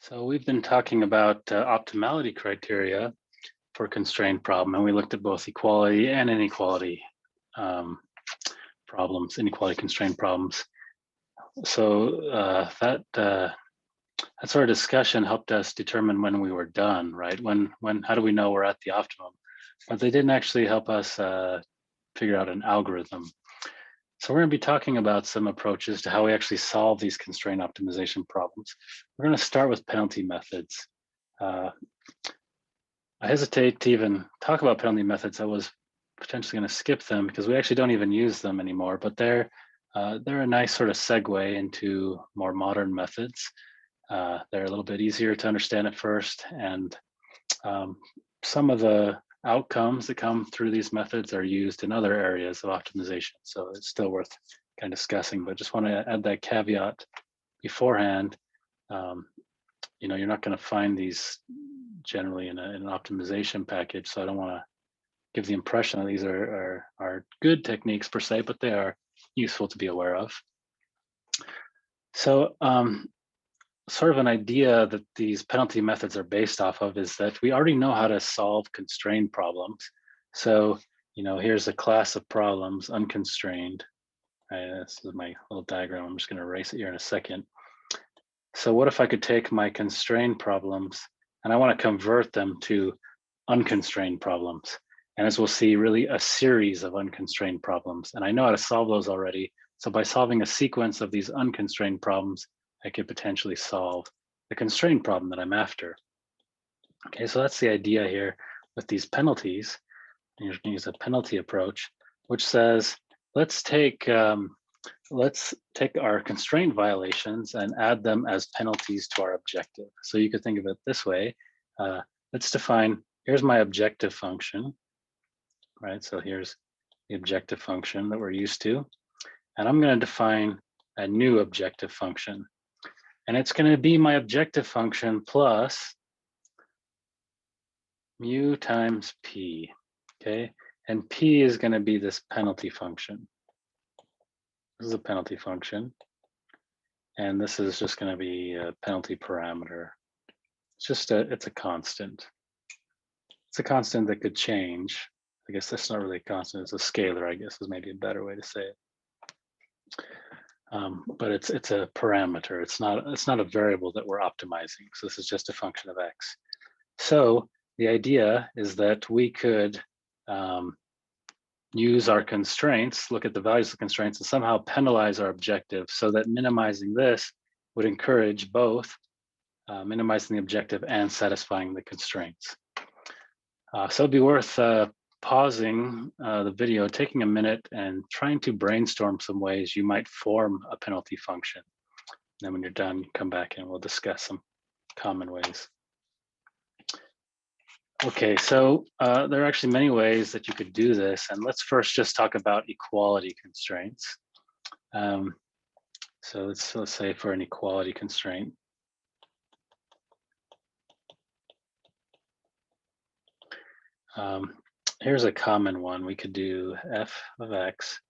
So we've been talking about optimality criteria for constrained problem, and we looked at both equality and inequality um, problems, inequality constrained problems. So that sort of discussion helped us determine when we were done, right? How do we know we're at the optimum? But they didn't actually help us figure out an algorithm. So we're going to be talking about some approaches to how we actually solve these constraint optimization problems. We're going to start with penalty methods. I hesitate to even talk about penalty methods. I was potentially going to skip them because we actually don't even use them anymore, but they're a nice sort of segue into more modern methods. They're a little bit easier to understand at first, and some of the outcomes that come through these methods are used in other areas of optimization. So it's still worth kind of discussing, but just want to add that caveat beforehand. You're not going to find these generally in an optimization package. So I don't want to give the impression that these are good techniques per se, but they are useful to be aware of. So sort of an idea that these penalty methods are based off of is that we already know how to solve constrained problems. So, here's a class of problems, unconstrained. This is my little diagram. I'm just going to erase it here in a second. So what if I could take my constrained problems and I want to convert them to unconstrained problems? And as we'll see, really a series of unconstrained problems. And I know how to solve those already. So by solving a sequence of these unconstrained problems, I could potentially solve the constrained problem that I'm after. Okay, so that's the idea here with these penalties. You're going to use a penalty approach, which says, let's take our constraint violations and add them as penalties to our objective. So you could think of it this way. Let's define, here's my objective function, right? So here's the objective function that we're used to. And I'm going to define a new objective function. And it's going to be my objective function plus mu times p, okay? And p is going to be this penalty function. This is a penalty function. And this is just going to be a penalty parameter. It's a constant. It's a constant that could change. I guess that's not really a constant, it's a scalar, I guess is maybe a better way to say it. But it's a parameter. It's not a variable that we're optimizing. So this is just a function of x. So the idea is that we could use our constraints, look at the values of constraints, and somehow penalize our objective so that minimizing this would encourage both minimizing the objective and satisfying the constraints. So it'd be worth pausing the video, taking a minute and trying to brainstorm some ways you might form a penalty function. And then when you're done, come back and we'll discuss some common ways. Okay, so there are actually many ways that you could do this. And let's first just talk about equality constraints. So let's say for an equality constraint. Here's a common one. We could do f of x,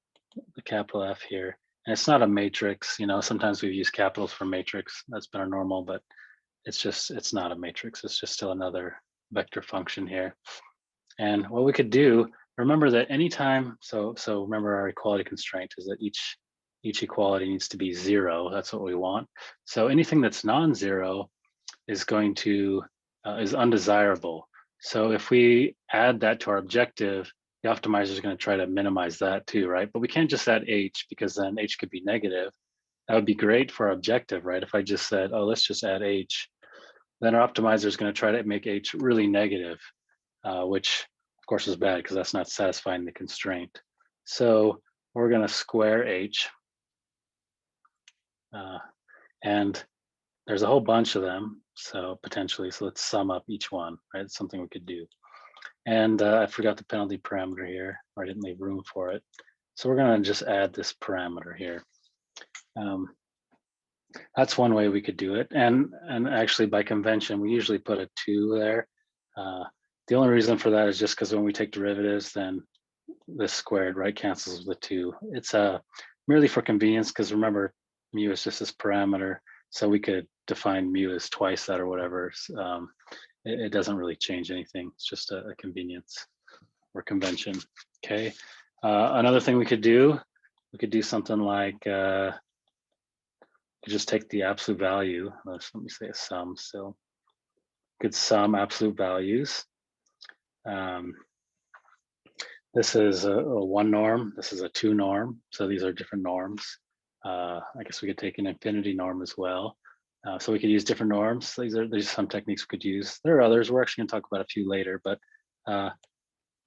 the capital F here. And it's not a matrix, sometimes we've used capitals for matrix. That's been our normal, but it's not a matrix. It's just still another vector function here. And what we could do, remember that anytime, so remember our equality constraint is that each equality needs to be 0. That's what we want. So anything that's non-zero is going to, is undesirable. So if we add that to our objective, the optimizer is going to try to minimize that too, right? But we can't just add h because then h could be negative. That would be great for our objective, right? If I just said, oh, let's just add h, then our optimizer is going to try to make h really negative, which of course is bad because that's not satisfying the constraint. So we're going to square h. And there's a whole bunch of them. So potentially, so let's sum up each one, right? It's something we could do. And I forgot the penalty parameter here, or I didn't leave room for it. So we're going to just add this parameter here. That's one way we could do it. And actually by convention, we usually put a 2 there. The only reason for that is just because when we take derivatives, then this squared, right, cancels with the 2. It's merely for convenience, because remember, mu is just this parameter. So we could define mu as twice that or whatever. It doesn't really change anything. It's just a convenience or convention. Okay. Another thing we could do something like just take the absolute value. Let me say a sum still. Could sum absolute values. This is a 1 norm. This is a 2 norm. So these are different norms. I guess we could take an infinity norm as well. So we could use different norms. There's some techniques we could use. There are others. We're actually going to talk about a few later. But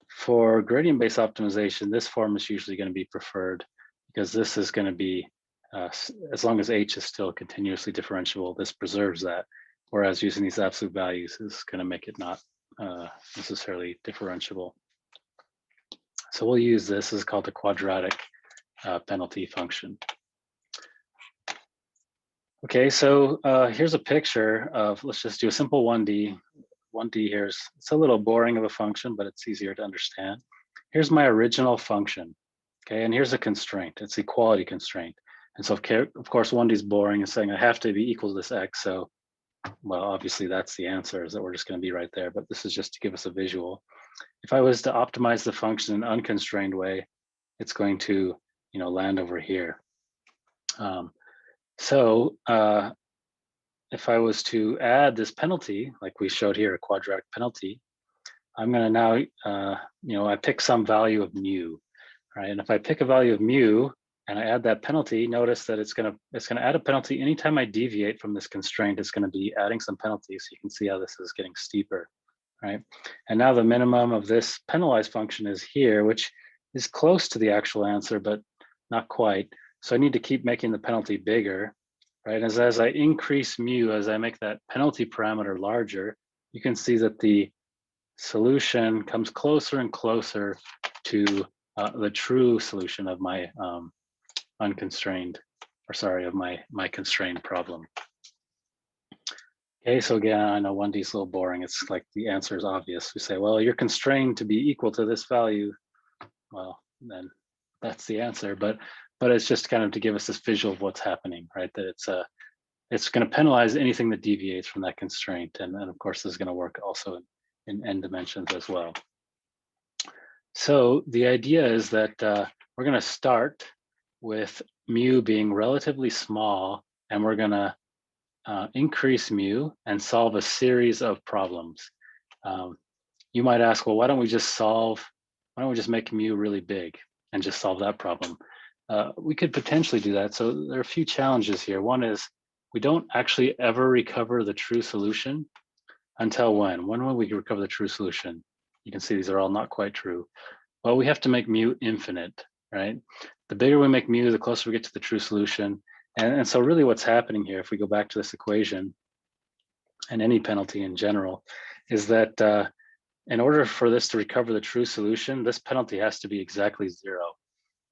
for gradient-based optimization, this form is usually going to be preferred because this is going to be, as long as h is still continuously differentiable, this preserves that. Whereas using these absolute values is going to make it not necessarily differentiable. So we'll use this. This is called the quadratic penalty function. Okay, so here's a picture of, let's just do a simple 1D. 1D here is, it's a little boring of a function, but it's easier to understand. Here's my original function, okay? And here's a constraint, it's equality constraint. And so of course 1D is boring and saying I have to be equal to this x, so, well, obviously that's the answer, is that we're just gonna be right there, but this is just to give us a visual. If I was to optimize the function in an unconstrained way, it's going to, land over here. If I was to add this penalty, like we showed here, a quadratic penalty, I'm going to now, I pick some value of mu, right? And if I pick a value of mu and I add that penalty, notice that it's going to add a penalty anytime I deviate from this constraint. It's going to be adding some penalties. So you can see how this is getting steeper, right? And now the minimum of this penalized function is here, which is close to the actual answer, but not quite. So I need to keep making the penalty bigger, right? As I increase mu, as I make that penalty parameter larger, you can see that the solution comes closer and closer to the true solution of my unconstrained, or sorry, of my constrained problem. Okay, so again, I know 1D is a little boring. It's like the answer is obvious. We say, well, you're constrained to be equal to this value. Well, then that's the answer. But it's just kind of to give us this visual of what's happening, right? That it's going to penalize anything that deviates from that constraint. And of course, this is going to work also in n dimensions as well. So the idea is that we're going to start with mu being relatively small, and we're going to increase mu and solve a series of problems. You might ask, well, why don't we just make mu really big and just solve that problem? We could potentially do that. So there are a few challenges here. One is we don't actually ever recover the true solution until when? When will we recover the true solution? You can see these are all not quite true. Well, we have to make mu infinite, right? The bigger we make mu, the closer we get to the true solution. And so really what's happening here, if we go back to this equation and any penalty in general, is that in order for this to recover the true solution, this penalty has to be exactly 0,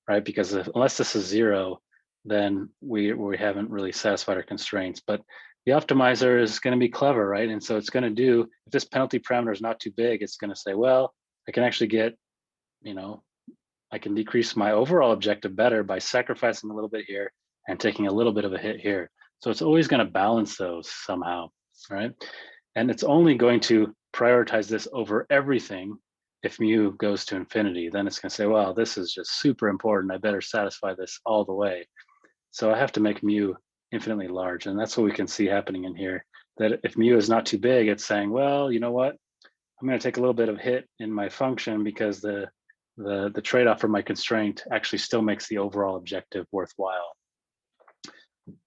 right? Because unless this is 0, then we haven't really satisfied our constraints. But the optimizer is going to be clever, right? And so it's going to do, if this penalty parameter is not too big, it's going to say, well, I can actually get, I can decrease my overall objective better by sacrificing a little bit here and taking a little bit of a hit here. So it's always going to balance those somehow, right? And it's only going to prioritize this over everything if mu goes to infinity. Then it's going to say, well, this is just super important. I better satisfy this all the way. So I have to make mu infinitely large. And that's what we can see happening in here, that if mu is not too big, it's saying, well, you know what? I'm going to take a little bit of hit in my function because the trade-off for my constraint actually still makes the overall objective worthwhile.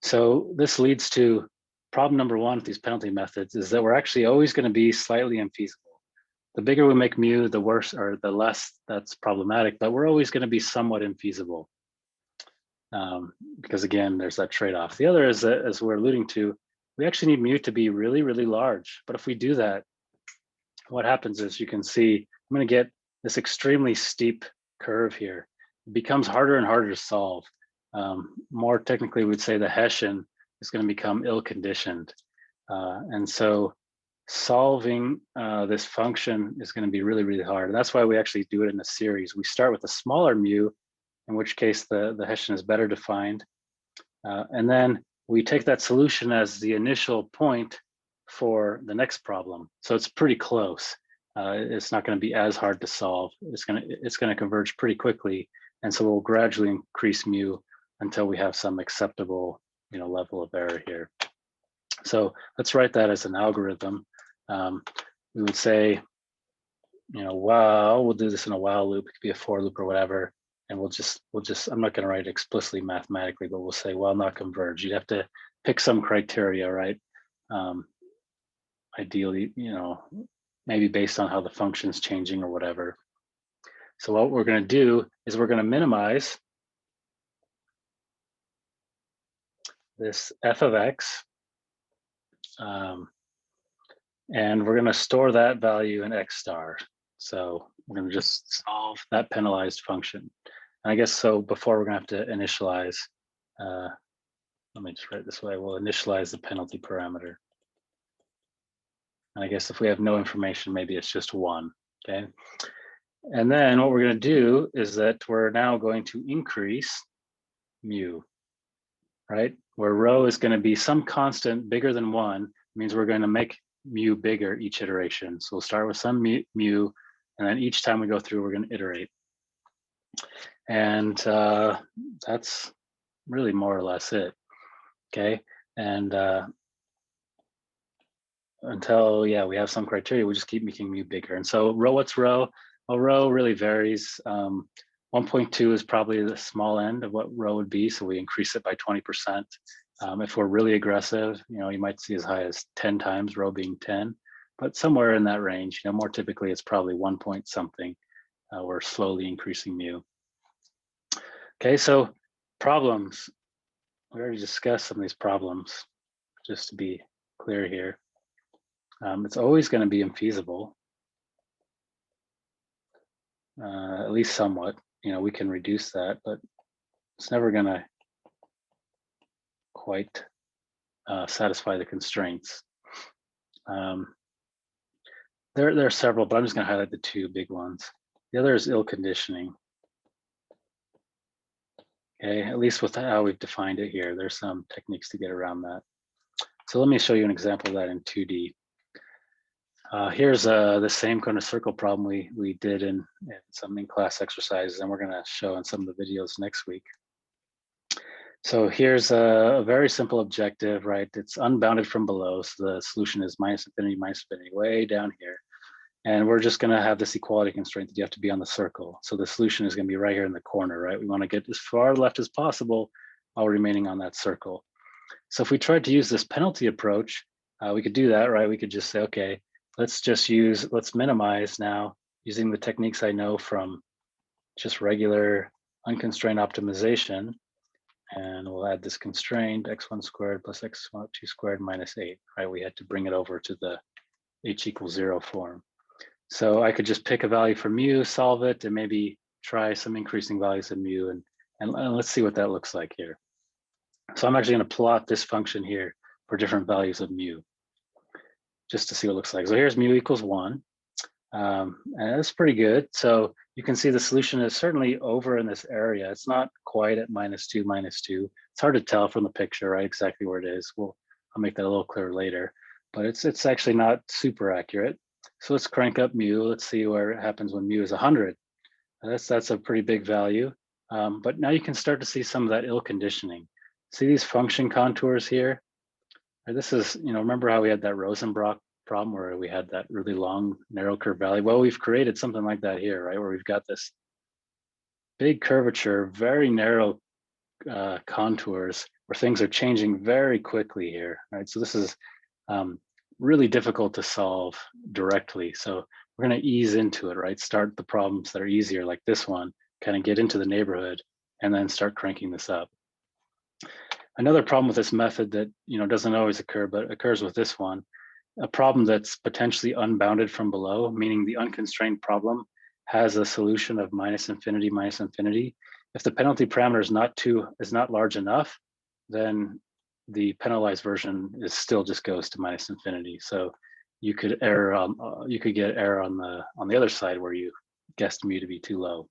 So this leads to problem number 1 with these penalty methods, is that we're actually always going to be slightly infeasible. The bigger we make mu, the worse, or the less that's problematic, but we're always going to be somewhat infeasible. Because again, there's that trade-off. The other is that, as we're alluding to, we actually need mu to be really, really large. But if we do that, what happens is, you can see, I'm going to get this extremely steep curve here. It becomes harder and harder to solve. More technically, we'd say the Hessian is going to become ill-conditioned. And so solving this function is going to be really, really hard. And that's why we actually do it in a series. We start with a smaller mu, in which case the Hessian is better defined. And then we take that solution as the initial point for the next problem. So it's pretty close. It's not going to be as hard to solve. It's going to converge pretty quickly, and so we'll gradually increase mu until we have some acceptable, level of error here. So let's write that as an algorithm. We would say, while, we'll do this in a while loop. It could be a for loop or whatever, and we'll just. I'm not going to write it explicitly mathematically, but we'll say while not converge. You'd have to pick some criteria, right? Ideally, maybe based on how the function's changing or whatever. So what we're going to do is we're going to minimize this f of x, and we're going to store that value in x star. So we're going to just solve that penalized function. And I guess so before we're going to have to initialize, let me just write it this way, we'll initialize the penalty parameter. And I guess if we have no information, maybe it's just 1, okay? And then what we're going to do is that we're now going to increase mu, right? Where rho is going to be some constant bigger than 1, means we're going to make mu bigger each iteration. So we'll start with some mu, and then each time we go through, we're going to iterate. And that's really more or less it, okay? And until, we have some criteria, we just keep making mu bigger. And so rho, what's rho? Well, rho really varies. 1.2 is probably the small end of what rho would be, so we increase it by 20%. If we're really aggressive, you might see as high as 10 times, rho being 10, but somewhere in that range. More typically it's probably 1 point something. We're slowly increasing mu. Okay, so problems. We already discussed some of these problems, just to be clear here. It's always going to be infeasible, at least somewhat. We can reduce that, but it's never going to quite satisfy the constraints. There are several, but I'm just going to highlight the 2 big ones. The other is ill conditioning. Okay, at least with how we've defined it here, there's some techniques to get around that. So let me show you an example of that in 2D. Here's the same kind of circle problem we did in some in-class exercises, and we're going to show in some of the videos next week. So here's a very simple objective, right? It's unbounded from below, so the solution is minus infinity, way down here. And we're just going to have this equality constraint that you have to be on the circle. So the solution is going to be right here in the corner, right? We want to get as far left as possible while remaining on that circle. So if we tried to use this penalty approach, we could do that, right? We could just say, okay, let's minimize now using the techniques I know from just regular unconstrained optimization. And we'll add this constraint, x1 squared plus x2 squared minus 8, right? We had to bring it over to the h equals 0 form. So I could just pick a value for mu, solve it, and maybe try some increasing values of mu, and let's see what that looks like here. So I'm actually going to plot this function here for different values of mu, just to see what it looks like. So here's mu equals 1, and that's pretty good. So you can see the solution is certainly over in this area. It's not quite at -2, -2. It's hard to tell from the picture, right, exactly where it is. I'll make that a little clearer later, but it's actually not super accurate. So let's crank up mu. Let's see where it happens when mu is 100. That's a pretty big value. But now you can start to see some of that ill conditioning. See these function contours here? This is, remember how we had that Rosenbrock problem where we had that really long narrow curve valley? Well, we've created something like that here, right? Where we've got this big curvature, very narrow contours where things are changing very quickly here, right? So this is really difficult to solve directly. So we're going to ease into it, right? Start the problems that are easier, like this one, kind of get into the neighborhood, and then start cranking this up. Another problem with this method that doesn't always occur, but occurs with this one, a problem that's potentially unbounded from below, meaning the unconstrained problem has a solution of -∞, -∞. If the penalty parameter is not large enough, then the penalized version still just goes to -∞. So you could get error on the other side where you guessed mu to be too low.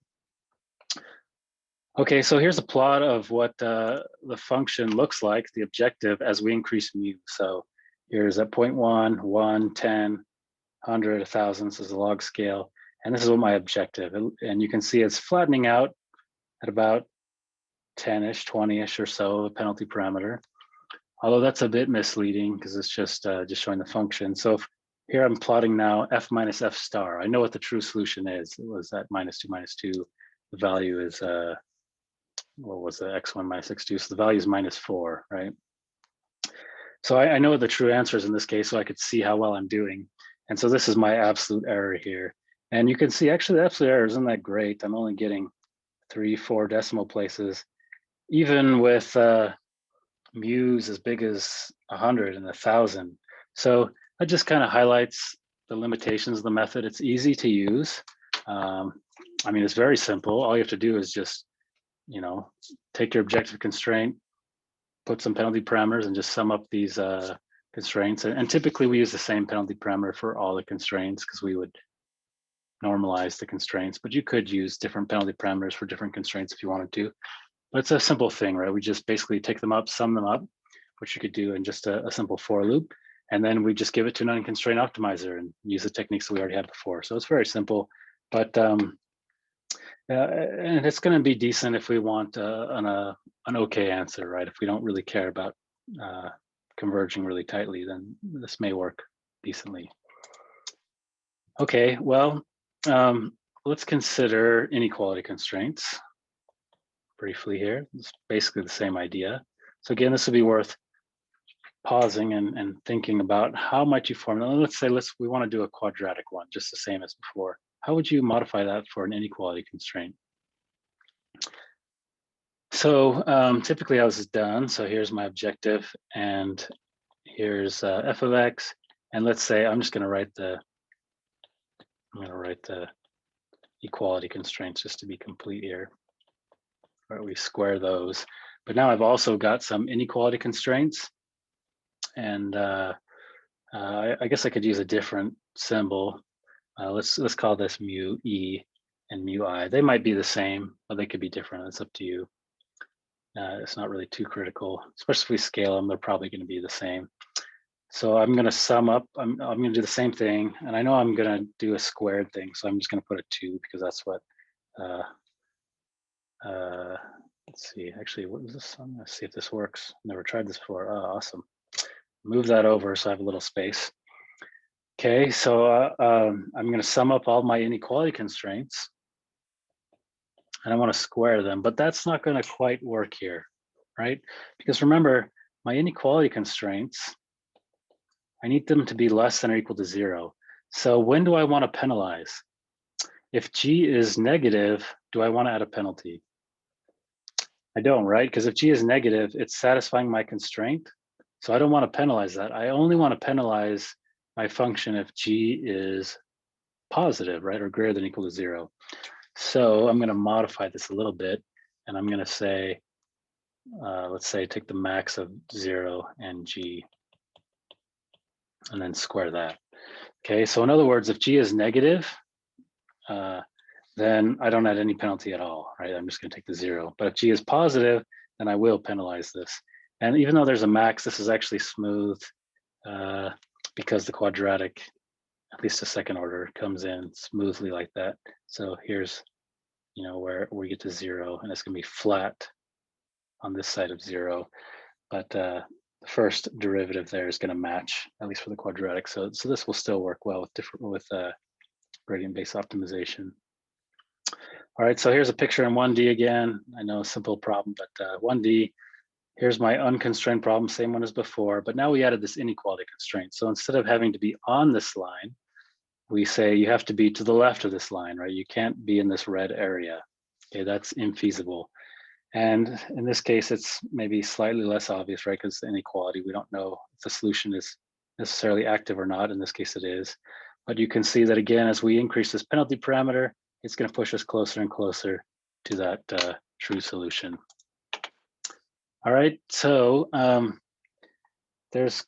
Okay, so here's a plot of what the function looks like, the objective, as we increase mu. So here's at 0.1, 1, 10, 100, 1,000, this is a log scale. And this is what my objective. And you can see it's flattening out at about 10-ish, 20-ish or so, a penalty parameter. Although that's a bit misleading because it's just showing the function. So here I'm plotting now f minus f star. I know what the true solution is. It was at -2, -2. The value is, what was the x1 minus x2? So the value is -4, right? So I know what the true answer is in this case, so I could see how well I'm doing. And so this is my absolute error here. And you can see actually the absolute error isn't that great. I'm only getting 3, 4 decimal places, even with mu's as big as 100 and 1,000. So that just kind of highlights the limitations of the method. It's easy to use. I mean, it's very simple. All you have to do is just, take your objective constraint, put some penalty parameters, and just sum up these constraints. And typically we use the same penalty parameter for all the constraints because we would normalize the constraints, but you could use different penalty parameters for different constraints if you wanted to. But it's a simple thing, right? We just basically take them up, sum them up, which you could do in just a simple for loop. And then we just give it to an unconstrained optimizer and use the techniques that we already had before. So it's very simple, but and it's going to be decent if we want an okay answer, right? If we don't really care about converging really tightly, then this may work decently. Okay, well, let's consider inequality constraints briefly here. It's basically the same idea. So again, this would be worth pausing and thinking about how might you formulate. Let's say we want to do a quadratic one, just the same as before. How would you modify that for an inequality constraint? So typically how this is done. So here's my objective, and here's f of x. And let's say I'm going to write the equality constraints just to be complete here. Right, we square those. But now I've also got some inequality constraints. And I guess I could use a different symbol. Let's call this mu e and mu I. They might be the same, but they could be different. It's up to you. It's not really too critical, especially if we scale them. They're probably going to be the same. So I'm going to sum up. I'm going to do the same thing, and I know I'm going to do a squared thing. So I'm just going to put a 2 because that's what. Let's see. Actually, what is this? I'm going to see if this works. Never tried this before. Oh, awesome. Move that over so I have a little space. Okay, so I'm going to sum up all my inequality constraints, and I want to square them, but that's not going to quite work here, right? Because remember, my inequality constraints, I need them to be less than or equal to 0. So when do I want to penalize? If g is negative, do I want to add a penalty? I don't, right? Because if g is negative, it's satisfying my constraint. So I don't want to penalize that. I only want to penalize my function if g is positive, right? Or greater than or equal to 0. So I'm going to modify this a little bit, and I'm going to say, let's say take the max of 0 and g, and then square that. Okay, so in other words, if g is negative, then I don't add any penalty at all, right? I'm just going to take the 0. But if g is positive, then I will penalize this. And even though there's a max, this is actually smooth because the quadratic, at least the second order, comes in smoothly like that. So here's, where we get to 0, and it's going to be flat on this side of 0. But the first derivative there is going to match, at least for the quadratic. So this will still work well with gradient-based optimization. All right, so here's a picture in 1D again. I know a simple problem, but 1D, here's my unconstrained problem, same one as before, but now we added this inequality constraint. So instead of having to be on this line, we say you have to be to the left of this line, right? You can't be in this red area. Okay, that's infeasible. And in this case, it's maybe slightly less obvious, right? Because inequality, we don't know if the solution is necessarily active or not. In this case, it is. But you can see that again, as we increase this penalty parameter, it's going to push us closer and closer to that true solution. All right, so there's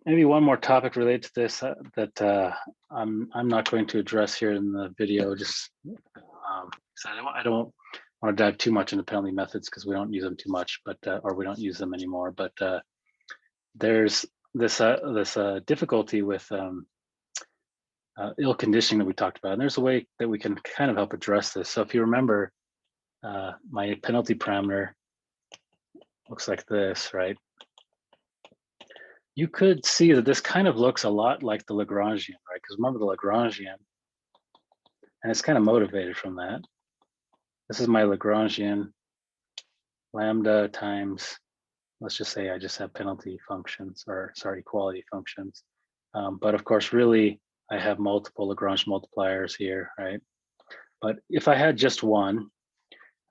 maybe one more topic related to this that I'm not going to address here in the video. Just I don't want to dive too much into penalty methods because we don't use them too much, but or we don't use them anymore. But there's this difficulty with ill conditioning that we talked about, and there's a way that we can kind of help address this. So if you remember, my penalty parameter looks like this, right? You could see that this kind of looks a lot like the Lagrangian, right? Because remember the Lagrangian, and it's kind of motivated from that. This is my Lagrangian, lambda times, let's just say I just have penalty functions, or sorry, equality functions. But of course, really, I have multiple Lagrange multipliers here, right? But if I had just one,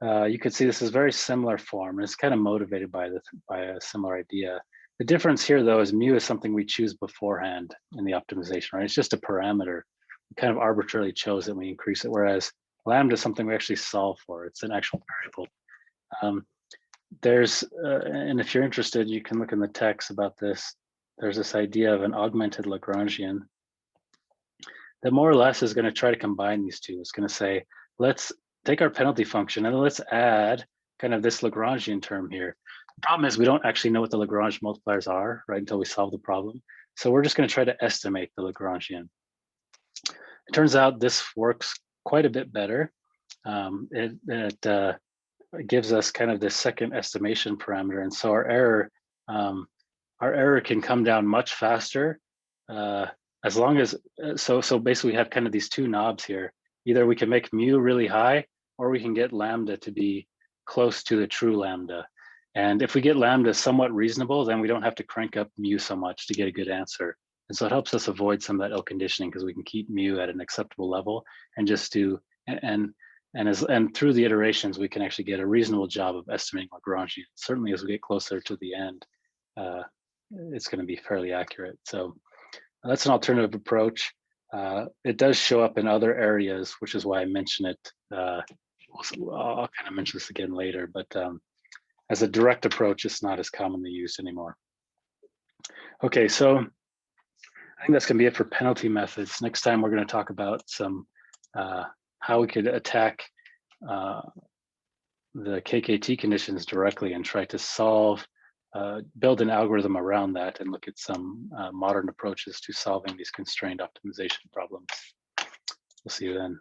you could see this is very similar form, and it's kind of motivated by a similar idea. The difference here, though, is mu is something we choose beforehand in the optimization, right? It's just a parameter. We kind of arbitrarily chose it, and we increase it, whereas lambda is something we actually solve for. It's an actual variable. And if you're interested, you can look in the text about this. There's this idea of an augmented Lagrangian that more or less is going to try to combine these two. It's going to say, let's take our penalty function and let's add kind of this Lagrangian term here. The problem is we don't actually know what the Lagrange multipliers are, right, until we solve the problem. So we're just going to try to estimate the Lagrangian. It turns out this works quite a bit better. It gives us kind of this second estimation parameter, and so our error can come down much faster, as long as so basically we have kind of these two knobs here. Either we can make mu really high, or we can get lambda to be close to the true lambda. And if we get lambda somewhat reasonable, then we don't have to crank up mu so much to get a good answer. And so it helps us avoid some of that ill conditioning, because we can keep mu at an acceptable level and just do and through the iterations, we can actually get a reasonable job of estimating Lagrangian. Certainly as we get closer to the end, it's going to be fairly accurate. So that's an alternative approach. It does show up in other areas, which is why I mention it. I'll kind of mention this again later, but as a direct approach, it's not as commonly used anymore. Okay, so I think that's going to be it for penalty methods. Next time, we're going to talk about some how we could attack the KKT conditions directly and try to solve, build an algorithm around that and look at some modern approaches to solving these constrained optimization problems. We'll see you then.